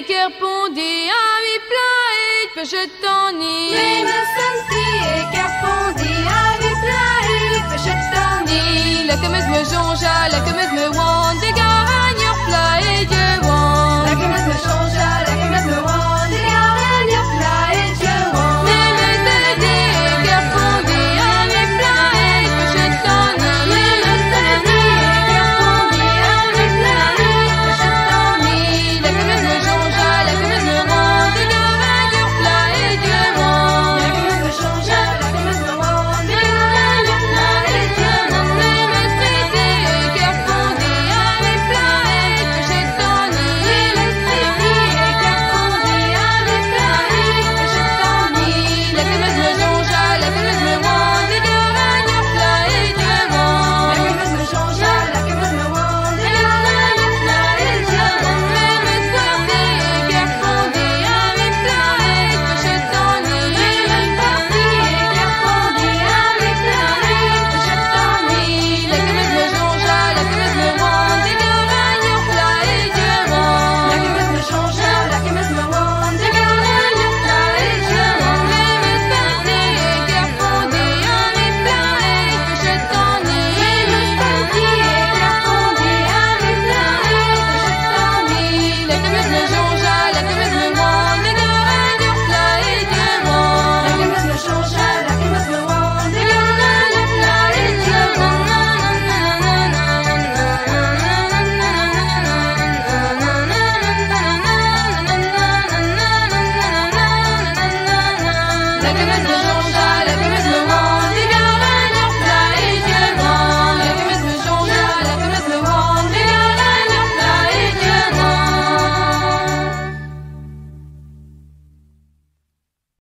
qui répondit à mes plaintes, que je t'ennuie. Mais me sentis qui répondit à mes plaintes, que je t'ennuie. La cameuse me jongea, la cameuse me wand, des garagneurs plats et Dieu wand. La cameuse me changea, la cameuse me wand, des garagneurs plats et Dieu wand. Mais me sentis qui répondit à mes plaintes, que je t'ennuie. Mais me sentis qui répondit à mes plaintes, que je t'ennuie. La cameuse me jongea, la cameuse me wand, des garagneurs plats et Dieu wand. La cameuse me changea, la cameuse me wand, des garagneurs plats et Dieu wand. Mais me sentis qui répondit à mes plaintes, que je t'ennuie. Mais me sentis qui répondit à mes plaintes, que je t'ennuie. La cameuse me jongea, la cameuse me wand, des garagneurs plats et Dieu wand. La cameuse me changea, la cameuse me wand, des garagneurs plats et Dieu wand. Mais me sentis qui répondit à mes plaintes, que je t'ennuie. Mais me sentis qui répondit à mes plaintes, que je t'ennuie. La cameuse me jongea, la cameuse me wand, des garagneurs plats et Dieu wand. La cameuse me changea, la cameuse me wand, des garagneurs plats et Dieu wand. Mais me sentis qui répondit à mes plaintes, que je t'ennuie. Mais me sentis qui répondit à mes plaintes, que je t'ennuie. La cameuse me jongea, la cameuse me wand, des garagneurs plats et Dieu wand. La cameuse me changea, la cameuse me wand, des garagneurs plats et Dieu wand. La cameuse me